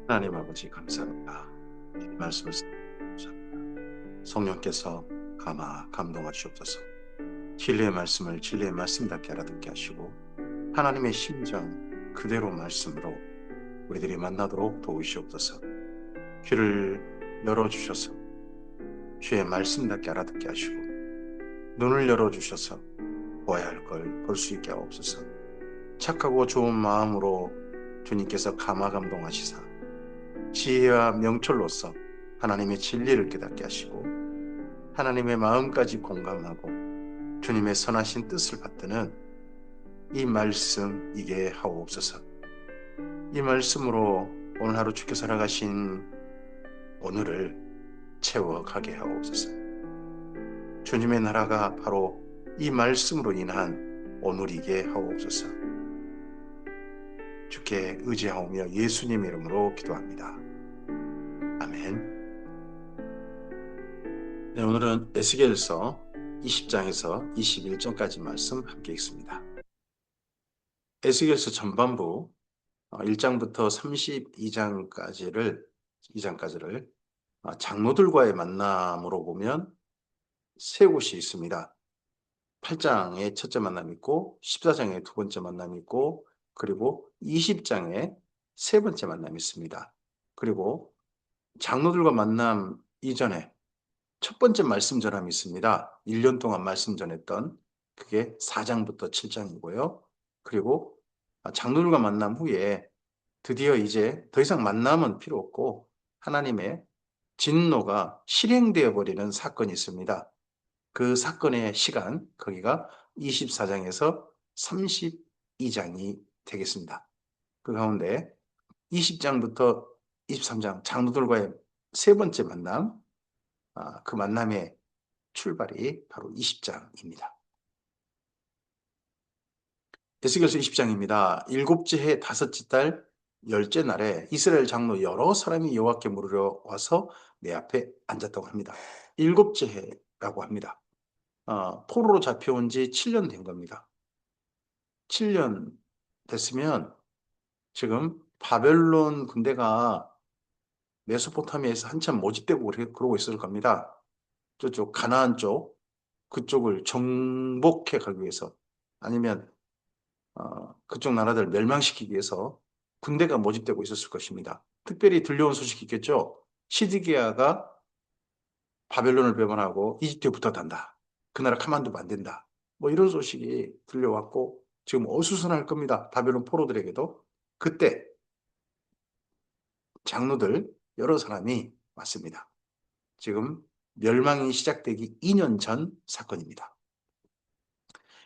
하나님 아버지 감사합니다. 이 말씀을 감사합니다. 성령께서 감동하시옵소서. 진리의 말씀을 진리의 말씀답게 알아듣게 하시고 하나님의 심정 그대로 말씀으로 우리들이 만나도록 도우시옵소서. 귀를 열어주셔서 주의 말씀답게 알아듣게 하시고 눈을 열어주셔서 보아야 할 걸 볼 수 있게 하옵소서. 착하고 좋은 마음으로 주님께서 감동하시사 지혜와 명철로서 하나님의 진리를 깨닫게 하시고 하나님의 마음까지 공감하고 주님의 선하신 뜻을 받드는 이 말씀 이게 하옵소서. 이 말씀으로 오늘 하루 주께 살아가신 오늘을 채워가게 하옵소서. 주님의 나라가 바로 이 말씀으로 인한 오늘이게 하옵소서. 주께 의지하오며 예수님 이름으로 기도합니다. 아멘. 네, 오늘은 에스겔서 20장에서 21장까지 말씀 함께 읽습니다. 에스겔서 전반부 1장부터 32장까지를 장로들과의 만남으로 보면 세 곳이 있습니다. 8장에 첫째 만남이 있고 14장에 두 번째 만남이 있고 그리고 20장에 세 번째 만남이 있습니다. 그리고 장로들과 만남 이전에 첫 번째 말씀 전함이 있습니다. 1년 동안 말씀 전했던 그게 4장부터 7장이고요. 그리고 장로들과 만남 후에 드디어 이제 더 이상 만남은 필요 없고 하나님의 진노가 실행되어 버리는 사건이 있습니다. 그 사건의 시간, 거기가 24장에서 32장이 되겠습니다. 그 가운데 20장부터 23장 장로들과의 세 번째 만남, 그 만남의 출발이 바로 20장입니다. 에스겔서 20장입니다. 일곱째 해 다섯째 달 열째 날에 이스라엘 장로 여러 사람이 여호와께 물으러 와서 내 앞에 앉았다고 합니다. 일곱째 해라고 합니다. 포로로 잡혀온 지 7년 된 겁니다. 7년 됐으면 지금 바벨론 군대가 메소포타미아에서 한참 모집되고 그러고 있을 겁니다. 저쪽 가나안 쪽 그쪽을 정복해 가기 위해서 아니면 그쪽 나라들 멸망시키기 위해서 군대가 모집되고 있었을 것입니다. 특별히 들려온 소식이 있겠죠. 시드기야가 바벨론을 배반하고 이집트에 붙어단다. 그 나라 가만두면 안 된다. 뭐 이런 소식이 들려왔고 지금 어수선할 겁니다. 바벨론 포로들에게도. 그때 장로들 여러 사람이 왔습니다. 지금 멸망이 시작되기 2년 전 사건입니다.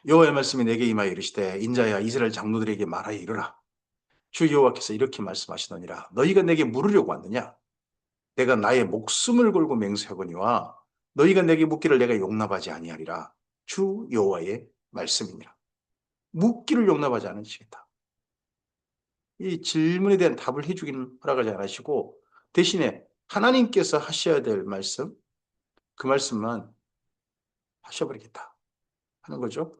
여호와의 말씀이 내게 임하여 이르시되 인자야 이스라엘 장로들에게 말하여 이르라. 주 여호와께서 이렇게 말씀하시느니라. 너희가 내게 물으려고 왔느냐? 내가 나의 목숨을 걸고 맹세하거니와 너희가 내게 묻기를 내가 용납하지 아니하리라. 주 여호와의 말씀이니라. 묻기를 용납하지 않으시겠다. 이 질문에 대한 답을 해주기는 허락하지 않으시고 대신에 하나님께서 하셔야 될 말씀, 그 말씀만 하셔버리겠다 하는 거죠.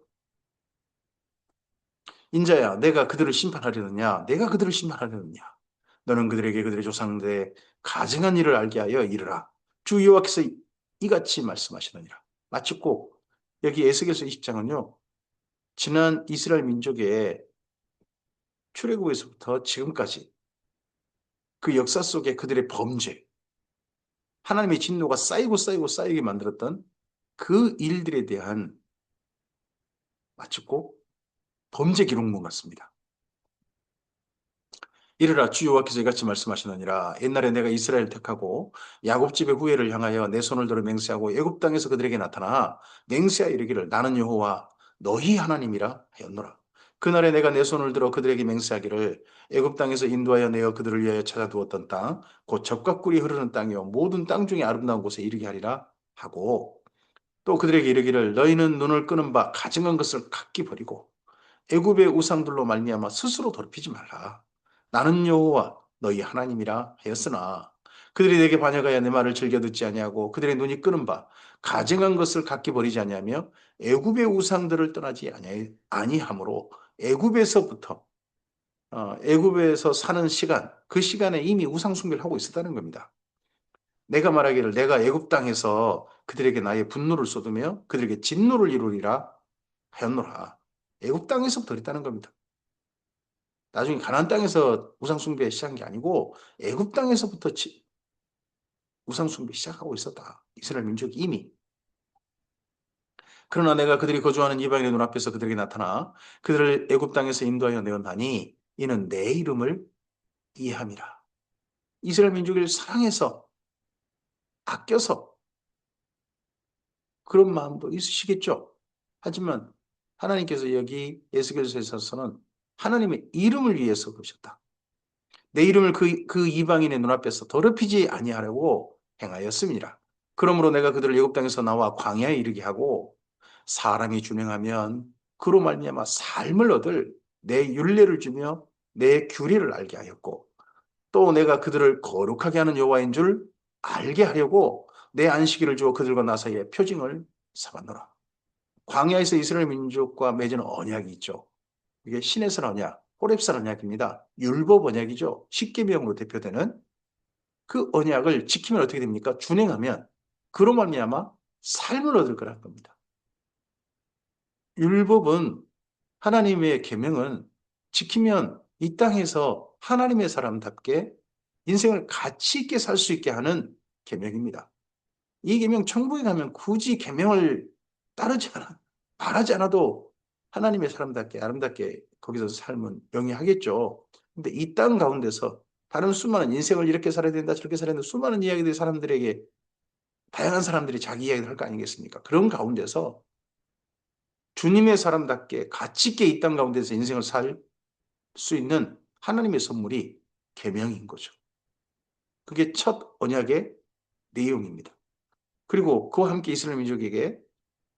인자야, 내가 그들을 심판하려느냐? 내가 그들을 심판하려느냐? 너는 그들에게 그들의 조상들의 가증한 일을 알게 하여 이르라. 주 여호와께서 이같이 말씀하시느니라. 마치고 여기 에스겔서 20장은요. 지난 이스라엘 민족의 출애굽에서부터 지금까지 그 역사 속에 그들의 범죄, 하나님의 진노가 쌓이게 만들었던 그 일들에 대한 마치고 범죄 기록문 같습니다. 이르라 주 여호와께서 이같이 말씀하시느니라. 옛날에 내가 이스라엘을 택하고 야곱 집의 후예를 향하여 내 손을 들어 맹세하고 애굽 땅에서 그들에게 나타나 맹세하여 이르기를 나는 여호와 너희 하나님이라 하였노라. 그날에 내가 내 손을 들어 그들에게 맹세하기를 애굽 땅에서 인도하여 내어 그들을 위하여 찾아두었던 땅 곧 젖과 꿀이 흐르는 땅이요 모든 땅 중에 아름다운 곳에 이르게 하리라 하고 또 그들에게 이르기를 너희는 눈을 끄는 바 가증한 것을 각기 버리고 애굽의 우상들로 말미암아 스스로 더럽히지 말라. 나는 여호와 너희 하나님이라 하였으나 그들이 내게 반역하여 내 말을 즐겨 듣지 아니하고 그들의 눈이 끄는 바 가증한 것을 각기 버리지 아니하며 애굽의 우상들을 떠나지 아니하므로 애굽에서부터 애굽에서 사는 시간, 그 시간에 이미 우상 숭배를 하고 있었다는 겁니다. 내가 말하기를 내가 애굽 땅에서 그들에게 나의 분노를 쏟으며 그들에게 진노를 이루리라 하였노라. 애굽 땅에서부터 그랬다는 겁니다. 나중에 가나안 땅에서 우상 숭배 시작한 게 아니고 애굽 땅에서부터 우상 숭배 시작하고 있었다. 이스라엘 민족이 이미. 그러나 내가 그들이 거주하는 이방인의 눈앞에서 그들에게 나타나 그들을 애굽 땅에서 인도하여 내었나니 이는 내 이름을 이해함이라. 이스라엘 민족을 사랑해서 아껴서 그런 마음도 있으시겠죠. 하지만 하나님께서 여기 에스겔서에서는 하나님의 이름을 위해서 그러셨다. 내 이름을 그 이방인의 눈앞에서 더럽히지 아니하려고 행하였습니다. 그러므로 내가 그들을 애굽 땅에서 나와 광야에 이르게 하고 사람이 준행하면 그로 말미암아 삶을 얻을 내 율례를 주며 내 규례를 알게 하였고 또 내가 그들을 거룩하게 하는 여호와인 줄 알게 하려고 내 안식일을 주어 그들과 나 사이에 표징을 삼았노라. 광야에서 이스라엘 민족과 맺은 언약이 있죠. 이게 시내산 언약, 호렙산 언약입니다. 율법 언약이죠. 십계명으로 대표되는 그 언약을 지키면 어떻게 됩니까? 준행하면 그로 말미암아 삶을 얻을 거라는 겁니다. 율법은 하나님의 계명은 지키면 이 땅에서 하나님의 사람답게 인생을 가치 있게 살 수 있게 하는 계명입니다. 이 계명 천국에 가면 굳이 계명을 따르지 않아 바라지 않아도 하나님의 사람답게 아름답게 거기서 삶은 영위하겠죠. 근데 이 땅 가운데서 다른 수많은 인생을 이렇게 살아야 된다 저렇게 살아야 된다 수많은 이야기들이 사람들에게 다양한 사람들이 자기 이야기를 할 거 아니겠습니까? 그런 가운데서 주님의 사람답게 가치 있게 이 땅 가운데서 인생을 살 수 있는 하나님의 선물이 계명인 거죠. 그게 첫 언약의 내용입니다. 그리고 그와 함께 이스라엘 민족에게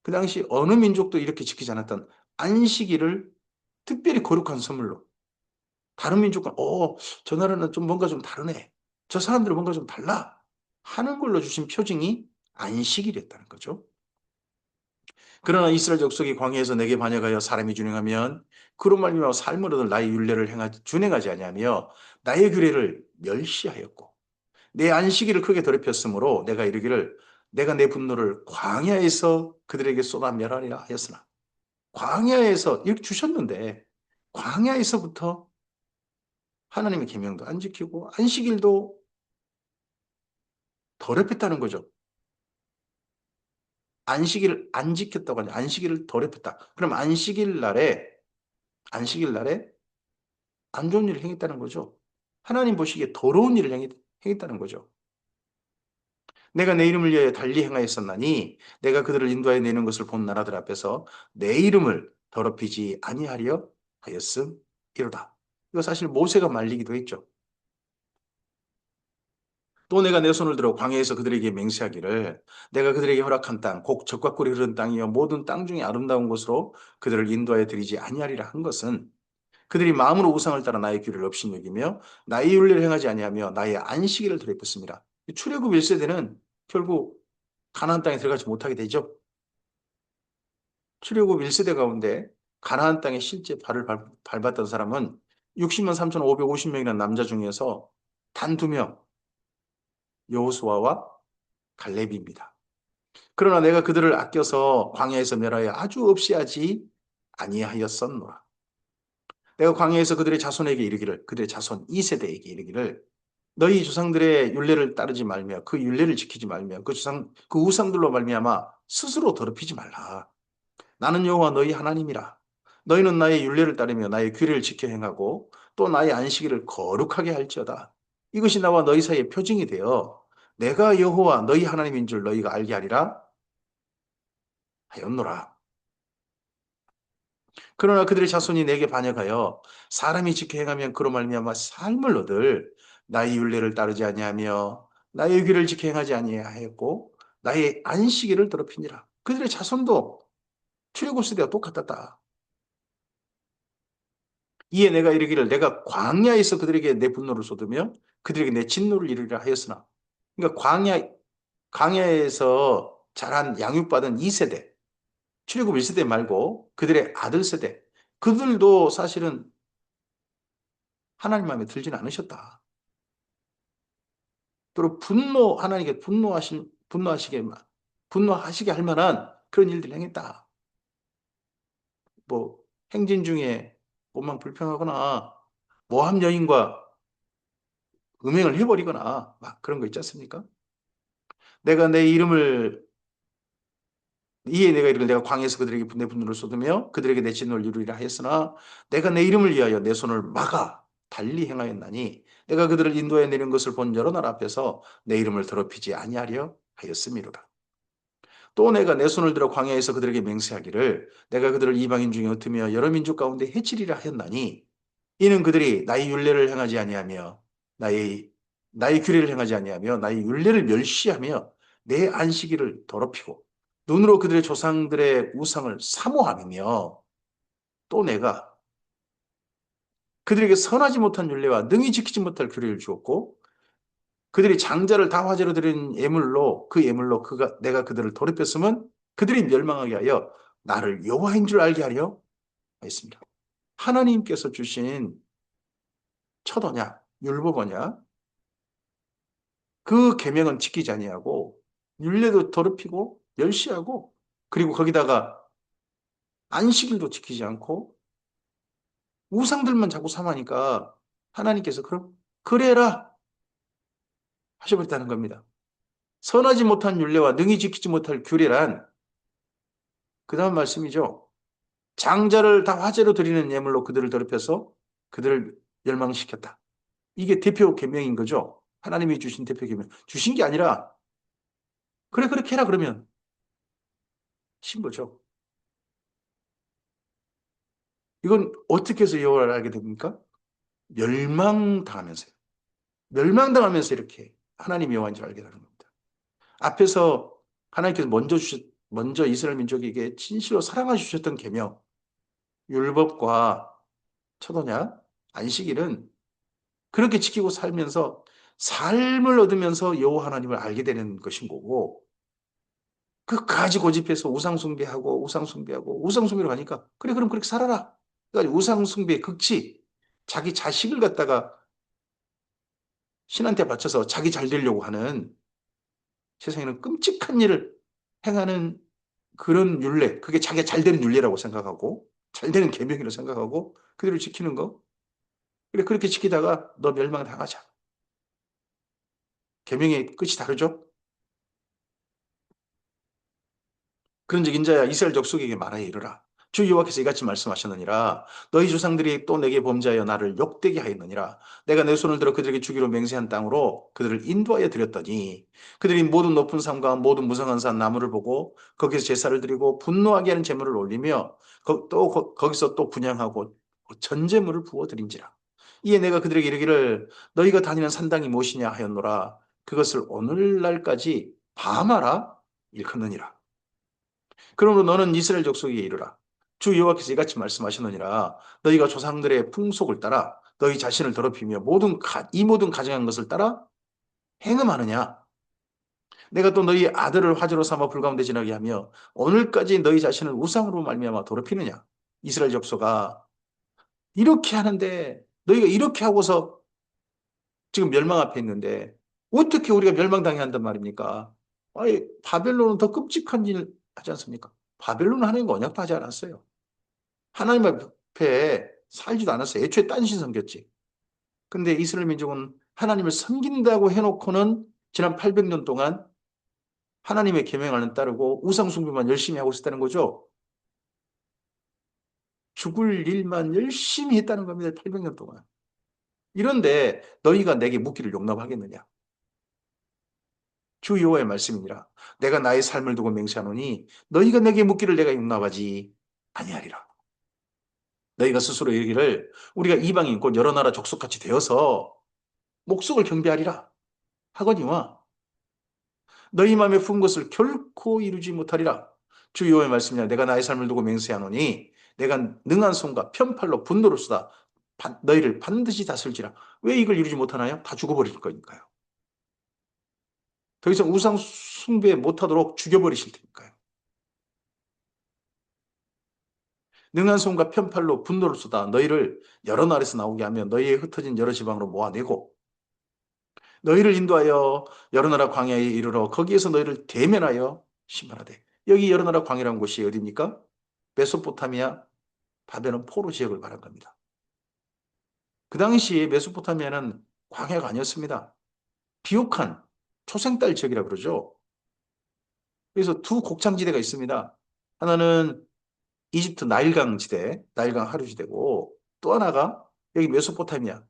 그 당시 어느 민족도 이렇게 지키지 않았던 안식일을 특별히 거룩한 선물로 다른 민족과 저 나라는 좀 뭔가 좀 다르네. 저 사람들은 뭔가 좀 달라. 하는 걸로 주신 표징이 안식일이었다는 거죠. 그러나 이스라엘 족속이 광야에서 내게 반역하여 사람이 준행하면 그로 말미암아 삶을 얻을 나의 율례를 준행하지 아니하며 나의 규례를 멸시하였고 내 안식일을 크게 더럽혔으므로 내가 이르기를 내가 내 분노를 광야에서 그들에게 쏟아 멸하리라 하였으나 광야에서 이렇게 주셨는데 광야에서부터 하나님의 계명도 안 지키고 안식일도 더럽혔다는 거죠. 안식일을 안 지켰다고 하냐. 안식일을 더럽혔다. 그럼 안식일 날에 안 좋은 일을 행했다는 거죠. 하나님 보시기에 더러운 일을 행했다는 거죠. 내가 내 이름을 위하여 달리 행하였었나니 내가 그들을 인도하여 내는 것을 본 나라들 앞에서 내 이름을 더럽히지 아니하려 하였음이로다. 이거 사실 모세가 말리기도 했죠. 또 내가 내 손을 들어 광야에서 그들에게 맹세하기를 내가 그들에게 허락한 땅, 곧 젖과 꿀이 흐르는 땅이여 모든 땅 중에 아름다운 곳으로 그들을 인도하여 드리지 아니하리라 한 것은 그들이 마음으로 우상을 따라 나의 규례를 업신여기며 나의 율례를 행하지 아니하며 나의 안식일을 더럽혔습니다. 출애굽 1세대는 결국 가나안 땅에 들어가지 못하게 되죠. 출애굽 1세대 가운데 가나안 땅에 실제 발을 밟았던 사람은 60만 3,550명이라는 남자 중에서 단 2명, 여호수아와 갈렙입니다. 그러나 내가 그들을 아껴서 광야에서 멸하여 아주 없이 하지 아니하였었노라. 내가 광야에서 그들의 자손에게 이르기를 그들의 자손 2세대에게 이르기를 너희 조상들의 율례를 따르지 말며 그 율례를 지키지 말며 그 우상들로 말미암아 스스로 더럽히지 말라. 나는 여호와 너희 하나님이라. 너희는 나의 율례를 따르며 나의 규례를 지켜 행하고 또 나의 안식일을 거룩하게 할지어다. 이것이 나와 너희 사이의 표징이 되어 내가 여호와 너희 하나님인 줄 너희가 알게 하리라 하였노라. 그러나 그들의 자손이 내게 반역하여 사람이 지켜 행하면 그로 말미암아 삶을 얻을 나의 율례를 따르지 아니하며 나의 규례를 지켜 행하지 아니하였고 나의 안식일을 더럽히니라. 그들의 자손도 출애굽 시대와 똑같았다. 이에 내가 이르기를 내가 광야에서 그들에게 내 분노를 쏟으며 그들에게 내 진노를 이루리라 하였으나 그러니까 광야에서 자란 양육받은 2세대 출애굽 1세대 말고 그들의 아들 세대 그들도 사실은 하나님 마음에 들지는 않으셨다. 또 하나님께 분노하시게 할 만한 그런 일들을 행했다. 뭐 행진 중에 몸만 불평하거나 모함 여인과 음행을 해버리거나 막 그런 거 있지 않습니까? 내가 내 이름을 이에 내가 이르기를 내가 광야에서 그들에게 내 분노를 쏟으며 그들에게 내 진노를 이루리라 하였으나 내가 내 이름을 위하여 내 손을 막아 달리 행하였나니 내가 그들을 인도해 내린 것을 본 여러 나라 앞에서 내 이름을 더럽히지 아니하려 하였음이로라. 또 내가 내 손을 들어 광야에서 그들에게 맹세하기를 내가 그들을 이방인 중에 흩으며 여러 민족 가운데 해치리라 하였나니 이는 그들이 나의 율례를 행하지 아니하며 나의 나의 규례를 행하지 아니하며 나의 율례를 멸시하며 내 안식일을 더럽히고 눈으로 그들의 조상들의 우상을 사모하며 또 내가 그들에게 선하지 못한 율례와 능히 지키지 못할 규례를 주었고 그들이 장자를 다 화제로 드린 예물로 그 예물로 내가 그들을 더럽혔으면 그들이 멸망하게 하여 나를 여호와인 줄 알게 하려 했습니다. 하나님께서 주신 첫 언약, 율법 언약, 그 계명은 지키지 아니하고 율례도 더럽히고 멸시하고 그리고 거기다가 안식일도 지키지 않고 우상들만 자꾸 삼으니까 하나님께서 그럼 그래라 하셔버렸다는 겁니다. 선하지 못한 율례와 능히 지키지 못할 규례란 그 다음 말씀이죠. 장자를 다 화제로 드리는 예물로 그들을 더럽혀서 그들을 멸망시켰다. 이게 대표 계명인 거죠. 하나님이 주신 대표 계명. 주신 게 아니라 그래 그렇게 해라 그러면 신 거죠. 이건 어떻게 해서 여호와를 알게 됩니까? 멸망당하면서요. 멸망당하면서 이렇게 하나님 여호와인 줄 알게 되는 겁니다. 앞에서 하나님께서 먼저 이스라엘 민족에게 진실로 사랑하 주셨던 계명, 율법과 첫 언약, 안식일은 그렇게 지키고 살면서 삶을 얻으면서 여호와 하나님을 알게 되는 것인 거고 끝까지 고집해서 우상숭배로 가니까 그래 그럼 그렇게 살아라. 그러니까 우상숭배의 극치 자기 자식을 갖다가 신한테 바쳐서 자기 잘 되려고 하는 세상에는 끔찍한 일을 행하는 그런 율례, 그게 자기가 잘 되는 율례라고 생각하고 잘 되는 계명이라고 생각하고 그대로 지키는 거. 그래 그렇게 지키다가 너 멸망당하자. 계명의 끝이 다르죠? 그런즉 인자야 이스라엘 족속에게 말하여 이르라. 주 여호와께서 이같이 말씀하셨느니라. 너희 조상들이 또 내게 범죄하여 나를 욕되게 하였느니라. 내가 내 손을 들어 그들에게 주기로 맹세한 땅으로 그들을 인도하여 드렸더니 그들이 모든 높은 산과 모든 무성한 산 나무를 보고 거기서 제사를 드리고 분노하게 하는 제물을 올리며 거기서 또 분향하고 전제물을 부어 드린지라. 이에 내가 그들에게 이르기를 너희가 다니는 산당이 무엇이냐 하였노라. 그것을 오늘날까지 바마라 일컫느니라. 그러므로 너는 이스라엘 족속에게 이르라. 주 여호와께서 이같이 말씀하시느니라. 너희가 조상들의 풍속을 따라 너희 자신을 더럽히며 이 모든 가증한 것을 따라 행음하느냐. 내가 또 너희 아들을 화제로 삼아 불가운데 지나게 하며 오늘까지 너희 자신을 우상으로 말미암아 더럽히느냐. 이스라엘 족속아 이렇게 하는데 너희가 이렇게 하고서 지금 멸망 앞에 있는데 어떻게 우리가 멸망당해야 한단 말입니까? 아니 바벨론은 더 끔찍한 일 하지 않습니까? 바벨론은 하나님과 언약도 하지 않았어요. 하나님 앞에 살지도 않았어요. 애초에 딴신 섬겼지. 근데 이스라엘 민족은 하나님을 섬긴다고 해놓고는 지난 800년 동안 하나님의 계명을 따르고 우상 숭배만 열심히 하고 있었다는 거죠. 죽을 일만 열심히 했다는 겁니다. 800년 동안. 이런데 너희가 내게 묻기를 용납하겠느냐? 주 여호와의 말씀이니라. 내가 나의 삶을 두고 맹세하노니 너희가 내게 묻기를 내가 용납하지 아니하리라. 너희가 스스로 이르기를 우리가 이방인 곧 여러 나라 족속같이 되어서 목속을 경배하리라 하거니와 너희 마음에 품은 것을 결코 이루지 못하리라. 주 여호와의 말씀이냐 내가 나의 삶을 두고 맹세하노니 내가 능한 손과 편팔로 분노를 쏟아 너희를 반드시 다스릴지라. 왜 이걸 이루지 못하나요? 다 죽어버릴 거니까요. 더 이상 우상 숭배 못하도록 죽여버리실 테니까요. 능한 손과 편팔로 분노를 쏟아 너희를 여러 나라에서 나오게 하며 너희의 흩어진 여러 지방으로 모아내고 너희를 인도하여 여러 나라 광야에 이르러 거기에서 너희를 대면하여 심판하되. 여기 여러 나라 광야라는 곳이 어디입니까? 메소포타미아, 바벨론 포로 지역을 말한 겁니다. 그 당시에 메소포타미아는 광야가 아니었습니다. 비옥한 초생딸 지역이라 그러죠. 그래서 두 곡창지대가 있습니다. 하나는 이집트 나일강 지대, 나일강 하류 지대고 또 하나가 여기 메소포타미아,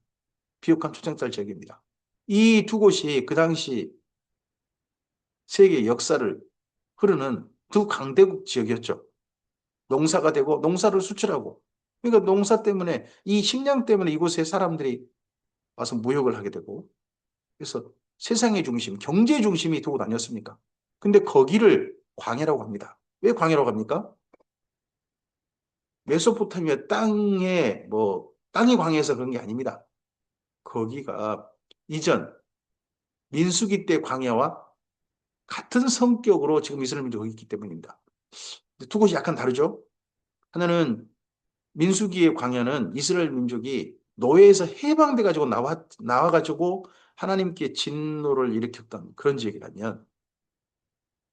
비옥한 초생딸 지역입니다. 이 두 곳이 그 당시 세계 역사를 흐르는 두 강대국 지역이었죠. 농사가 되고 농사를 수출하고. 그러니까 농사 때문에 이 식량 때문에 이곳에 사람들이 와서 무역을 하게 되고 그래서 세상의 중심, 경제 중심이 두고 다녔습니까? 근데 거기를 광야라고 합니다. 왜 광야라고 합니까? 메소포타미아 땅에 땅이 광야에서 그런 게 아닙니다. 거기가 이전 민수기 때 광야와 같은 성격으로 지금 이스라엘 민족이 있기 때문입니다. 두 곳이 약간 다르죠? 하나는 민수기의 광야는 이스라엘 민족이 노예에서 해방돼 가지고 나와 가지고 하나님께 진노를 일으켰던 그런 지역이라면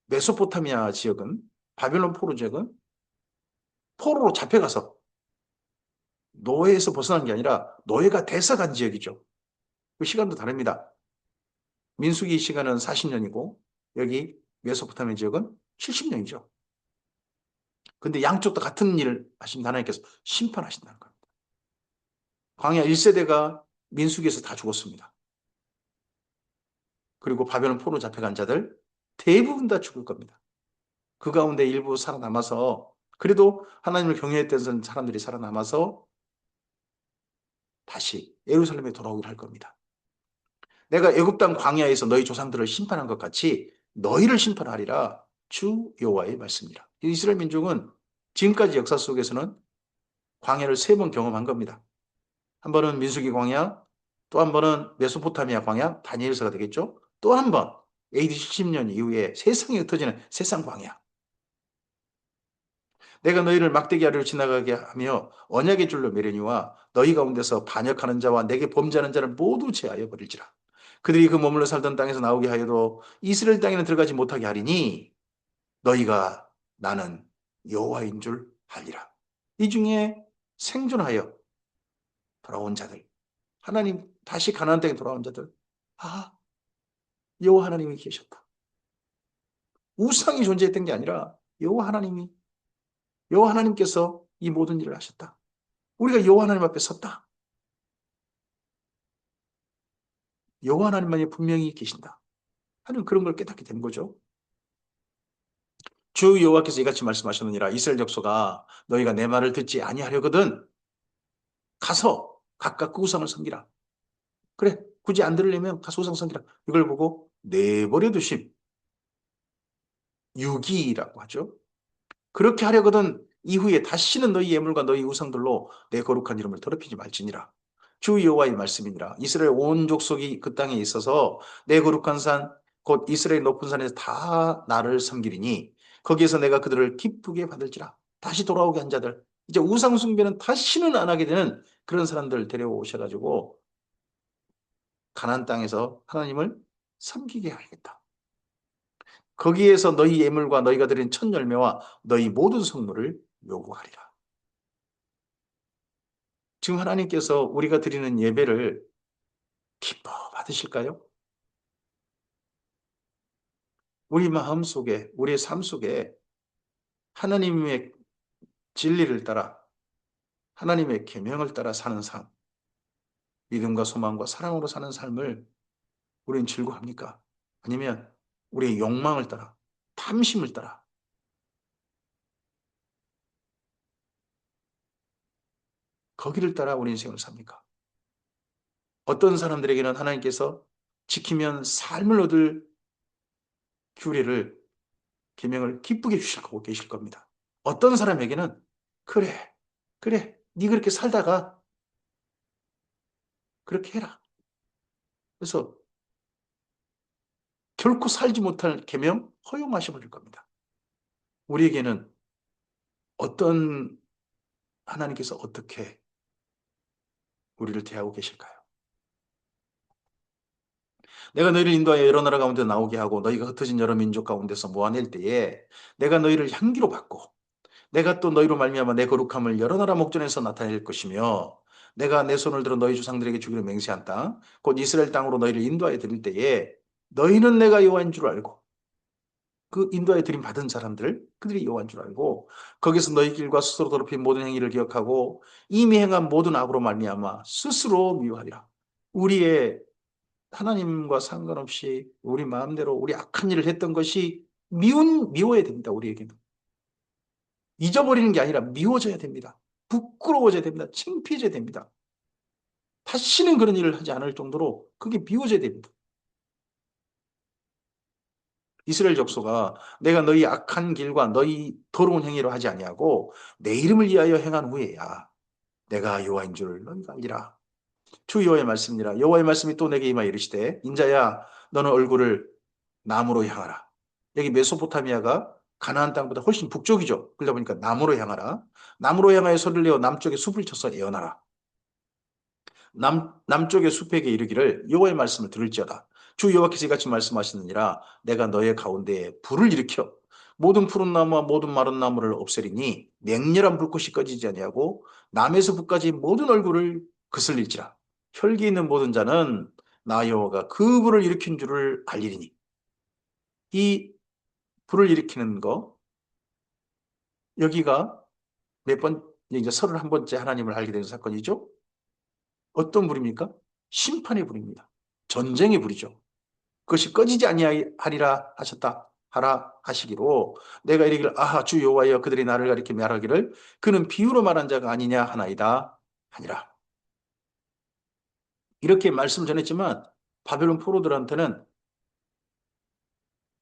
메소포타미아 지역은 바벨론 포로 지역은 포로로 잡혀가서 노예에서 벗어난 게 아니라 노예가 돼서 간 지역이죠. 그 시간도 다릅니다. 민수기 시간은 40년이고 여기 메소포타미아 지역은 70년이죠. 근데 양쪽 다 같은 일을 하신 하나님께서 심판하신다는 겁니다. 광야 1세대가 민수기에서 다 죽었습니다. 그리고 바벨론 포로 잡혀간 자들 대부분 다 죽을 겁니다. 그 가운데 일부 살아남아서 그래도 하나님을 경외했던 사람들이 살아남아서 다시 예루살렘에 돌아오기를 할 겁니다. 내가 애굽 땅 광야에서 너희 조상들을 심판한 것 같이 너희를 심판하리라 주 여호와의 말씀이라. 이스라엘 민족은 지금까지 역사 속에서는 광야를 3번 경험한 겁니다. 한 번은 민수기 광야, 또 한 번은 메소포타미아 광야, 다니엘서가 되겠죠. 또 한 번 AD 70년 이후에 세상에 흩어지는 세상 광야. 내가 너희를 막대기 아래로 지나가게 하며 언약의 줄로 매려니와 너희 가운데서 반역하는 자와 내게 범죄하는 자를 모두 제하여 버릴지라. 그들이 그 머물러 살던 땅에서 나오게 하여도 이스라엘 땅에는 들어가지 못하게 하리니 너희가 나는 여호와인 줄 알리라. 이 중에 생존하여 돌아온 자들, 하나님 다시 가나안 땅에 돌아온 자들, 아, 여호와 하나님이 계셨다. 우상이 존재했던 게 아니라 여호와 하나님께서 이 모든 일을 하셨다. 우리가 여호와 하나님 앞에 섰다. 여호와 하나님만이 분명히 계신다 하는 그런 걸 깨닫게 된 거죠. 주 여호와께서 이같이 말씀하셨느니라. 이스라엘 족속아 너희가 내 말을 듣지 아니하려거든 가서 각각 그 우상을 섬기라. 그래 굳이 안 들으려면 가서 우상 섬기라. 이걸 보고 내버려 두심 유기라고 하죠. 그렇게 하려거든 이후에 다시는 너희 예물과 너희 우상들로 내 거룩한 이름을 더럽히지 말지니라. 주 여호와의 말씀이니라. 이스라엘 온 족속이 그 땅에 있어서 내 거룩한 산 곧 이스라엘 높은 산에서 다 나를 섬기리니 거기에서 내가 그들을 기쁘게 받을지라. 다시 돌아오게 한 자들 이제 우상 숭배는 다시는 안 하게 되는 그런 사람들 데려오셔가지고 가나안 땅에서 하나님을 섬기게 하겠다. 거기에서 너희 예물과 너희가 드린 첫 열매와 너희 모든 성물을 요구하리라. 지금 하나님께서 우리가 드리는 예배를 기뻐 받으실까요? 우리 마음 속에, 우리의 삶 속에 하나님의 진리를 따라 하나님의 계명을 따라 사는 삶, 믿음과 소망과 사랑으로 사는 삶을 우리는 즐거워합니까? 아니면 우리의 욕망을 따라, 탐심을 따라 거기를 따라 우리 인생을 삽니까? 어떤 사람들에게는 하나님께서 지키면 삶을 얻을 규례를 계명을 기쁘게 주실 거고 계실 겁니다. 어떤 사람에게는 그래, 그래, 네 그렇게 살다가 그렇게 해라. 그래서 결코 살지 못할 계명 허용하셔 버릴 겁니다. 우리에게는 어떤 하나님께서 어떻게 우리를 대하고 계실까요? 내가 너희를 인도하여 여러 나라 가운데 나오게 하고 너희가 흩어진 여러 민족 가운데서 모아낼 때에 내가 너희를 향기로 받고 내가 또 너희로 말미암아 내 거룩함을 여러 나라 목전에서 나타낼 것이며 내가 내 손을 들어 너희 조상들에게 주기로 맹세한 땅 곧 이스라엘 땅으로 너희를 인도하여 드릴 때에 너희는 내가 여호와인 줄 알고 그 인도하여 드림 받은 사람들 그들이 여호와인 줄 알고 거기서 너희 길과 스스로 더럽힌 모든 행위를 기억하고 이미 행한 모든 악으로 말미암아 스스로 미워하리라. 우리의 하나님과 상관없이 우리 마음대로 우리 악한 일을 했던 것이 미워야 됩니다. 우리에게는. 잊어버리는 게 아니라 미워져야 됩니다. 부끄러워져야 됩니다. 창피해져야 됩니다. 다시는 그런 일을 하지 않을 정도로 그게 미워져야 됩니다. 이스라엘 족속아 내가 너희 악한 길과 너희 더러운 행위로 하지 아니하고 내 이름을 위하여 행한 후에야 내가 여호와인 줄 너희가 알리라. 주 여호와의 말씀이니라. 여호와의 말씀이 또 내게 임하여 이르시되 인자야 너는 얼굴을 남으로 향하라. 여기 메소포타미아가 가나안 땅보다 훨씬 북쪽이죠. 그러다 보니까 남으로 향하라. 남으로 향하여 소리를 내어 남쪽에 숲을 쳐서 애어나라. 남쪽의 숲에게 이르기를 여호와의 말씀을 들을지어다. 주 여호와께서 이같이 말씀하시느니라. 내가 너의 가운데에 불을 일으켜 모든 푸른 나무와 모든 마른 나무를 없애리니 맹렬한 불꽃이 꺼지지 아니하고 남에서 북까지 모든 얼굴을 그슬릴지라. 혈기 있는 모든 자는 나 여호와가 그 불을 일으킨 줄을 알리리니. 이 불을 일으키는 거 여기가 몇 번, 이제 31번째 하나님을 알게 되는 사건이죠. 어떤 불입니까? 심판의 불입니다. 전쟁의 불이죠. 그것이 꺼지지 아니하리라 하셨다. 하라 하시기로 내가 이르기를 아하 주 여호와여 그들이 나를 가리켜 말하기를 그는 비유로 말한 자가 아니냐 하나이다 하니라. 이렇게 말씀 전했지만 바벨론 포로들한테는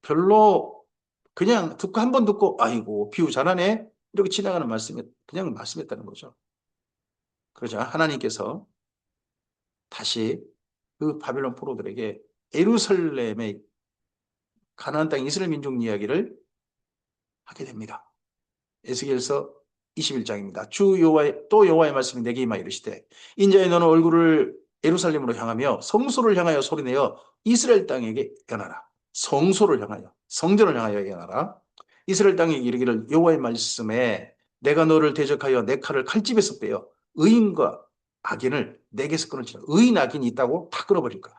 별로 그냥 듣고 한 번 듣고 아이고 비유 잘하네 이렇게 지나가는 말씀이 그냥 말씀했다는 거죠. 그러자 하나님께서 다시 그 바벨론 포로들에게 예루살렘의 가나안 땅 이스라엘 민족 이야기를 하게 됩니다. 에스겔서 21장입니다. 주 여호와의 또 여호와의 말씀이 내게 임하여 이르시되 인자의 너는 얼굴을 예루살렘으로 향하며 성소를 향하여 소리내어 이스라엘 땅에게 연하라. 성소를 향하여 성전을 향하여 연하라. 이스라엘 땅에 이르기를 여호와의 말씀에 내가 너를 대적하여 내 칼을 칼집에서 빼어 의인과 악인을 내게서 끊을지라. 의인 악인이 있다고 다 끊어버릴 거야.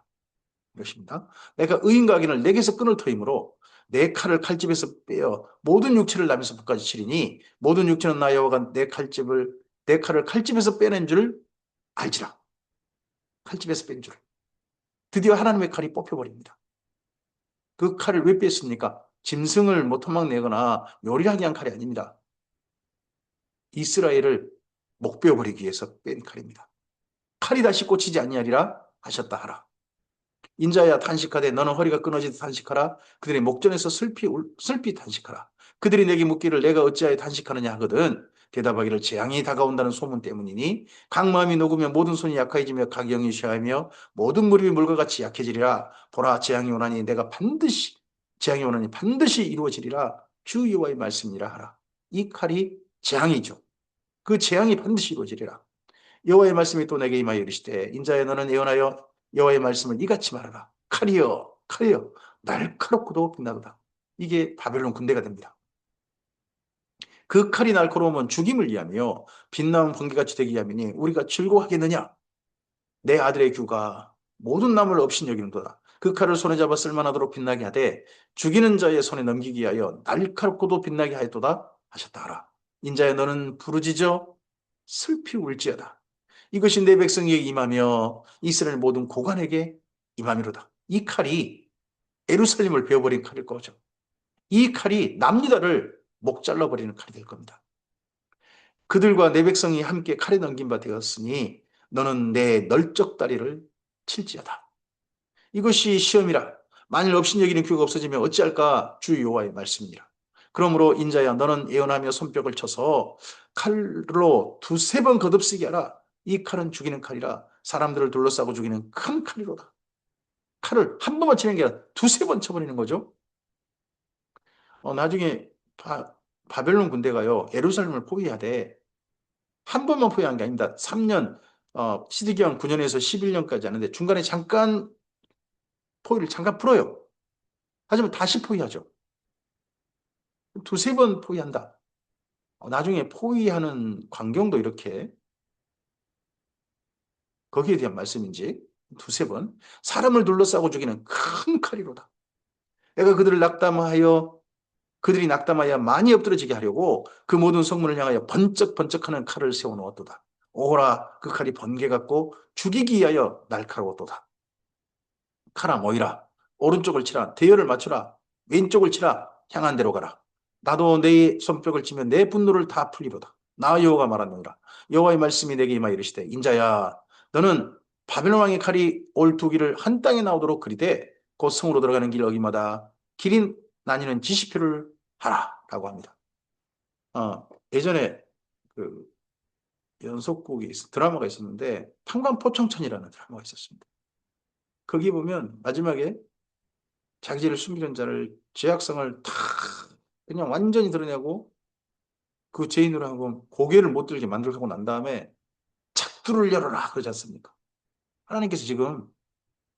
이것입니다. 내가 의인과 악인을 내게서 끊을 터이므로 내 칼을 칼집에서 빼어 모든 육체를 남에서 북까지 치리니 모든 육체는 나 여호와가 내 칼을 칼집에서 빼낸 줄 알지라. 칼집에서 뺀 줄. 드디어 하나님의 칼이 뽑혀버립니다. 그 칼을 왜 뺐습니까? 짐승을 뭐 토막내거나 요리하게 한 칼이 아닙니다. 이스라엘을 목베어버리기 위해서 뺀 칼입니다. 칼이 다시 꽂히지 아니하리라 하셨다 하라. 인자야 탄식하되 너는 허리가 끊어지듯 탄식하라. 그들의 목전에서 슬피 탄식하라. 그들이 내게 묻기를 내가 어찌하여 탄식하느냐 하거든 대답하기를 재앙이 다가온다는 소문 때문이니 각 마음이 녹으며 모든 손이 약해지며 각 영이 쉬하며 모든 무릎이 물과 같이 약해지리라. 보라 재앙이 오나니 반드시 이루어지리라. 주 여호와의 말씀이라 하라. 이 칼이 재앙이죠. 그 재앙이 반드시 이루어지리라. 여호와의 말씀이 또 내게 임하여 이르시되 인자야 너는 예언하여 여호와의 말씀을 이같이 말하라. 칼이여 칼이여 날카롭고도 빛나도다. 이게 바벨론 군대가 됩니다. 그 칼이 날카로우면 죽임을 위하며 빛나는 번개같이 되기 위함이니 우리가 즐거워하겠느냐. 내 아들의 규가 모든 남을 없인 여기는도다. 그 칼을 손에 잡아 쓸만하도록 빛나게 하되 죽이는 자의 손에 넘기기 위하여 날카롭고도 빛나게 하였도다 하셨다 하라. 인자야 너는 부르짖어 슬피 울지어다. 이것이 내 백성에게 임하며 이스라엘 모든 고관에게 임하미로다. 이 칼이 예루살렘을 베어버린 칼일 거죠. 이 칼이 남유다를 목 잘라버리는 칼이 될 겁니다. 그들과 내 백성이 함께 칼에 넘긴 바 되었으니 너는 내 널쩍 다리를 칠지어다. 이것이 시험이라. 만일 업신여기는 규가 없어지면 어찌할까 주 여호와의 말씀이라. 그러므로 인자야 너는 예언하며 손뼉을 쳐서 칼로 두세 번 거듭쓰게 하라. 이 칼은 죽이는 칼이라 사람들을 둘러싸고 죽이는 큰 칼이로다. 칼을 한 번만 치는 게 아니라 두세 번 쳐버리는 거죠. 나중에 바벨론 군대가요 예루살렘을 포위하되 한 번만 포위한 게 아닙니다. 3년, 시드기간 9년에서 11년까지 하는데 중간에 잠깐 포위를 잠깐 풀어요. 하지만 다시 포위하죠. 두세 번 포위한다. 나중에 포위하는 광경도 이렇게 거기에 대한 말씀인지 두세 번 사람을 둘러싸고 죽이는 큰 칼이로다. 내가 그들이 낙담하여 많이 엎드러지게 하려고 그 모든 성문을 향하여 번쩍번쩍하는 칼을 세워놓았도다. 오호라 그 칼이 번개 같고 죽이기 위하여 날카로웠도다. 칼아 모이라. 오른쪽을 치라. 대열을 맞추라. 왼쪽을 치라. 향한 대로 가라. 나도 내 손뼉을 치면 내 분노를 다 풀리로다. 나 여호와가 말하노라. 여호와의 말씀이 내게 임하 이르시되 인자야 너는 바벨론 왕의 칼이 올 두 길을 한 땅에 나오도록 그리되 곧 성으로 들어가는 길 어기마다 길인 나뉘는 지시표를 하라라고 합니다. 예전에 그 연속곡이 드라마가 있었는데 판관포청천이라는 드라마가 있었습니다. 거기 보면 마지막에 자기 죄를 숨기는 자를 죄악성을 다 그냥 완전히 드러내고 그 죄인으로 하고 고개를 못 들게 만들고 난 다음에 작두를 열어라 그러지 않습니까? 하나님께서 지금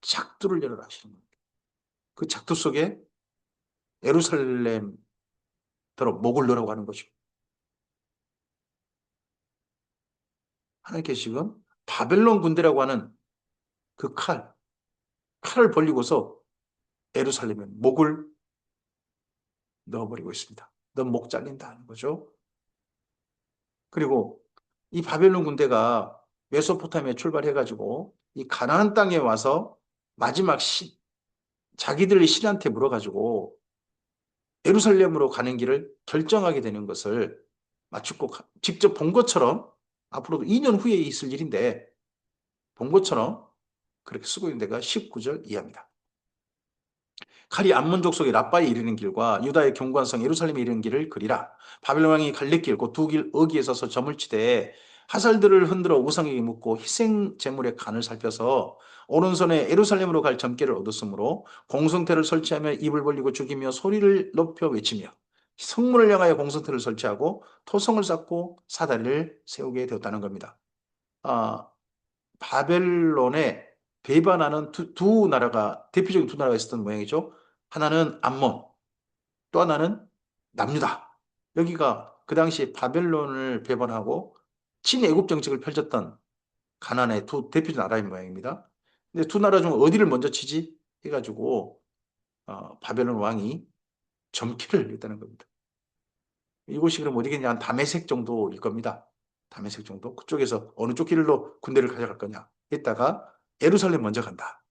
작두를 열어라 하시는 겁니다. 그 작두 속에 예루살렘 더러 목을 넣으라고 하는 거죠. 하나님께서 지금 바벨론 군대라고 하는 그 칼을 벌리고서 예루살렘에 목을 넣어버리고 있습니다. 넌 목 잘린다 하는 거죠. 그리고 이 바벨론 군대가 메소포타미아에 출발해가지고 이 가나안 땅에 와서 마지막 자기들의 신한테 물어가지고 예루살렘으로 가는 길을 결정하게 되는 것을 마치 꼭 직접 본 것처럼 앞으로도 2년 후에 있을 일인데 본 것처럼 그렇게 쓰고 있는 데가 19절 이하입니다. 칼이 암몬 족속의 라빠에 이르는 길과 유다의 경관성 예루살렘에 이르는 길을 그리라. 바벨론 왕이 갈래길 곧 두 길 어기에 서서 점을 치되 화살들을 흔들어 우상에게 묻고 희생 제물의 간을 살펴서 오른손에 예루살렘으로 갈 점괘를 얻었으므로 공성태를 설치하며 입을 벌리고 죽이며 소리를 높여 외치며 성문을 향하여 공성태를 설치하고 토성을 쌓고 사다리를 세우게 되었다는 겁니다. 아, 바벨론에 배반하는 두 나라가 대표적인 두 나라가 있었던 모양이죠. 하나는 암몬, 또 하나는 남유다. 여기가 그 당시 바벨론을 배반하고 친애국 정책을 펼쳤던 가나안의 두 대표적 나라인 모양입니다. 근데 두 나라 중 어디를 먼저 치지? 해가지고 바벨론 왕이 점괘를 했다는 겁니다. 이곳이 그럼 어디겠냐? 한 다메섹 정도일 겁니다. 다메섹 정도? 그쪽에서 어느 쪽 길로 군대를 가져갈 거냐? 했다가 예루살렘 먼저 간다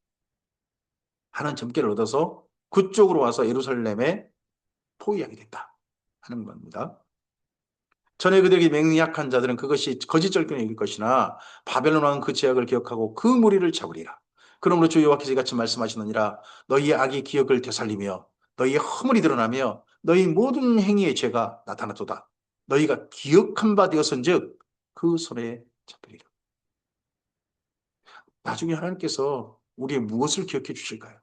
하는 점괘를 얻어서 그쪽으로 와서 예루살렘에 포위하게 됐다 하는 겁니다. 전에 그들에게 맹약한 자들은 그것이 거짓 절경이 일 것이나 바벨론 왕은 그 죄악을 기억하고 그 무리를 잡으리라. 그러므로 주 여호와께서 이같이 말씀하시느니라. 너희의 악이 기억을 되살리며 너희의 허물이 드러나며 너희 모든 행위의 죄가 나타났도다. 너희가 기억한 바 되었은즉 그 손에 잡히리라. 나중에 하나님께서 우리의 무엇을 기억해 주실까요?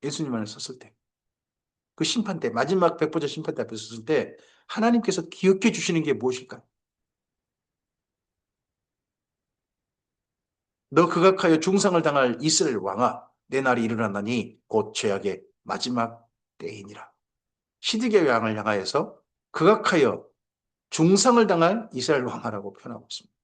예수님 안에 섰을 때. 그 심판 때, 마지막 백보자 심판 때 앞에 섰을 때 하나님께서 기억해 주시는 게 무엇일까요? 너 극악하여 중상을 당할 이스라엘 왕아 내 날이 일어났나니 곧 죄악의 마지막 때이니라. 시드기야 왕을 향하여서 극악하여 중상을 당할 이스라엘 왕아라고 표현하고 있습니다.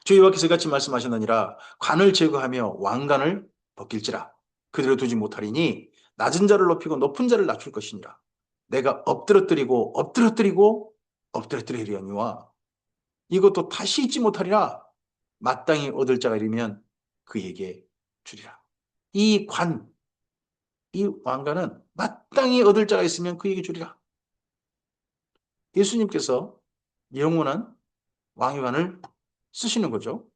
주 여호와께서 같이 말씀하셨느니라. 관을 제거하며 왕관을 벗길지라. 그대로 두지 못하리니 낮은 자를 높이고 높은 자를 낮출 것이니라. 내가 엎드러뜨리려니와 이것도 다시 잊지 못하리라. 마땅히 얻을 자가 이르면 그에게 주리라. 이 왕관은 마땅히 얻을 자가 있으면 그에게 주리라. 예수님께서 영원한 왕관을 쓰시는 거죠.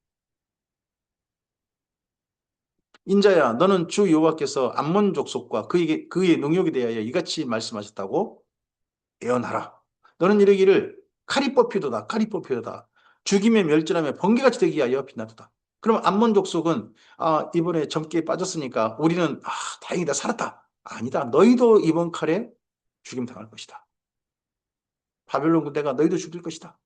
인자야, 너는 주 여호와께서 암몬 족속과 그의 능력에 대하여 이같이 말씀하셨다고 예언하라. 너는 이르기를 칼이 뽑히도다, 칼이 뽑히도다. 죽임에 멸절하며 번개같이 되기 하여 빛나도다. 그럼 암몬 족속은 이번에 점괘에 빠졌으니까 우리는 다행이다, 살았다. 아니다. 너희도 이번 칼에 죽임 당할 것이다. 바벨론 군대가 너희도 죽일 것이다.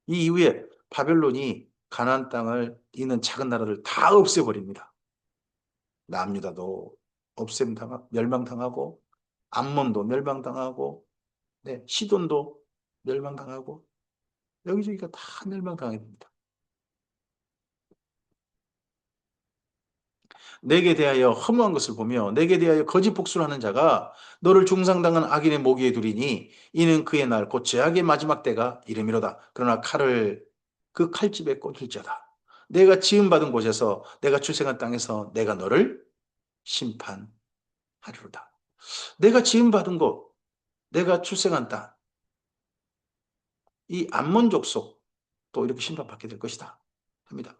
이 이후에 바벨론이 가나안 땅을 있는 작은 나라를 다 없애버립니다. 남유다도 멸망당하고 암몬도 멸망당하고 네, 시돈도 멸망당하고 여기저기가 다 멸망당하게 됩니다. 내게 대하여 허무한 것을 보며 내게 대하여 거짓 복수를 하는 자가 너를 중상당한 악인의 모기에 두리니 이는 그의 날 곧 제약의 마지막 때가 이름이로다. 그러나 칼을 그 칼집에 꽂을지어다. 내가 지음받은 곳에서 내가 출생한 땅에서 내가 너를 심판하리로다. 내가 지음받은 곳, 내가 출생한 땅, 이 암몬 족속도 이렇게 심판받게 될 것이다 합니다.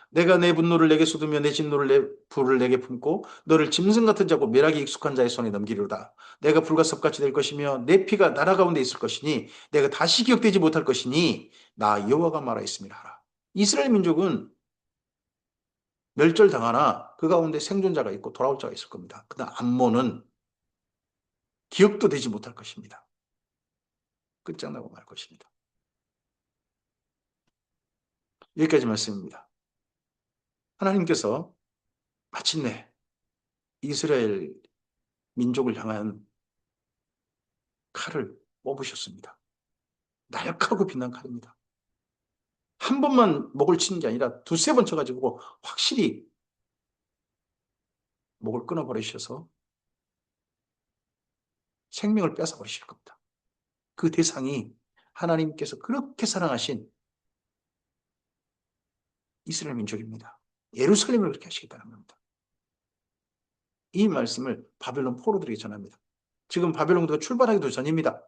내가 내 분노를 내게 쏟으며 내 진노를 불을 내게 품고 너를 짐승 같은 자고 멸하기 익숙한 자의 손에 넘기리로다. 내가 불과 섭같이 될 것이며 내 피가 나라 가운데 있을 것이니 내가 다시 기억되지 못할 것이니 나 여호와가 말하였음이라 하라. 이스라엘 민족은 멸절당하나 그 가운데 생존자가 있고 돌아올 자가 있을 겁니다. 그러나 암몬은 기억도 되지 못할 것입니다. 끝장나고 말 것입니다. 여기까지 말씀입니다. 하나님께서 마침내 이스라엘 민족을 향한 칼을 뽑으셨습니다. 날카롭고 빛난 칼입니다. 한 번만 목을 치는 게 아니라 두세 번 쳐가지고 확실히 목을 끊어버리셔서 생명을 뺏어버리실 겁니다. 그 대상이 하나님께서 그렇게 사랑하신 이스라엘 민족입니다. 예루살렘을 그렇게 하시겠다는 겁니다. 이 말씀을 바벨론 포로들에게 전합니다. 지금 바벨론도 출발하기도 전입니다.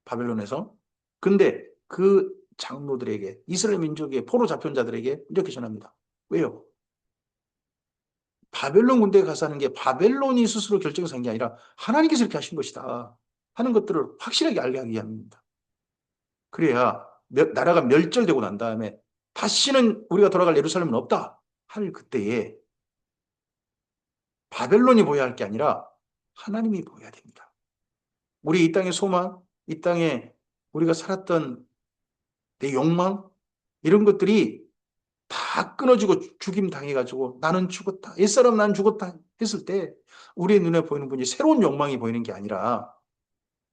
바벨론에서. 근데 그 장로들에게 이스라엘 민족의 포로 잡혀온 자들에게 이렇게 전합니다. 왜요? 바벨론 군대에 가서 하는 게 바벨론이 스스로 결정해서 한 게 아니라 하나님께서 이렇게 하신 것이다 하는 것들을 확실하게 알게 하기 위함입니다. 그래야 나라가 멸절되고 난 다음에 다시는 우리가 돌아갈 예루살렘은 없다 할 그때에 바벨론이 보여야 할 게 아니라 하나님이 보여야 됩니다. 우리 이 땅의 소망, 이 땅에 우리가 살았던 내 욕망 이런 것들이 다 끊어지고 죽임 당해가지고 나는 죽었다. 옛사람 난 죽었다 했을 때 우리의 눈에 보이는 분이 새로운 욕망이 보이는 게 아니라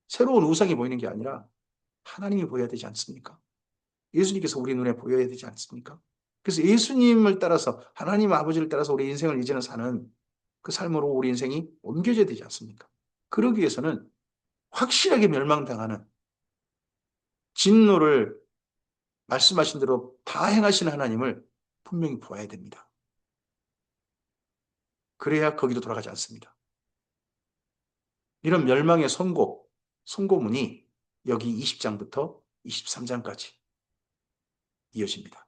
새로운 우상이 보이는 게 아니라 하나님이 보여야 되지 않습니까? 예수님께서 우리 눈에 보여야 되지 않습니까? 그래서 예수님을 따라서 하나님 아버지를 따라서 우리 인생을 이제는 사는 그 삶으로 우리 인생이 옮겨져야 되지 않습니까? 그러기 위해서는 확실하게 멸망당하는 진노를 말씀하신 대로 다 행하시는 하나님을 분명히 보아야 됩니다. 그래야 거기로 돌아가지 않습니다. 이런 멸망의 선고문이 여기 20장부터 23장까지 이어집니다.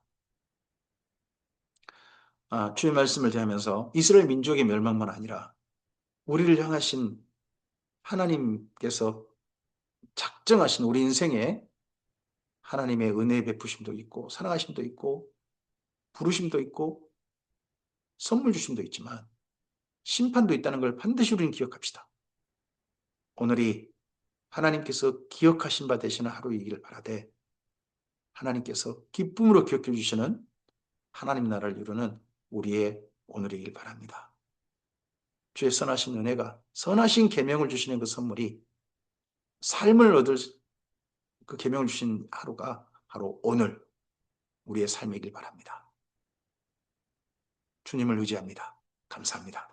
주의 말씀을 대하면서 이스라엘 민족의 멸망만 아니라 우리를 향하신 하나님께서 작정하신 우리 인생에 하나님의 은혜의 베푸심도 있고 사랑하심도 있고 부르심도 있고 선물 주심도 있지만 심판도 있다는 걸 반드시 우리는 기억합시다. 오늘이 하나님께서 기억하신 바 되시는 하루이길 바라되 하나님께서 기쁨으로 기억해 주시는 하나님 나라를 이루는 우리의 오늘이길 바랍니다. 주의 선하신 은혜가 선하신 계명을 주시는 그 선물이 삶을 얻을 그 계명을 주신 하루가 바로 오늘 우리의 삶이길 바랍니다. 주님을 의지합니다. 감사합니다.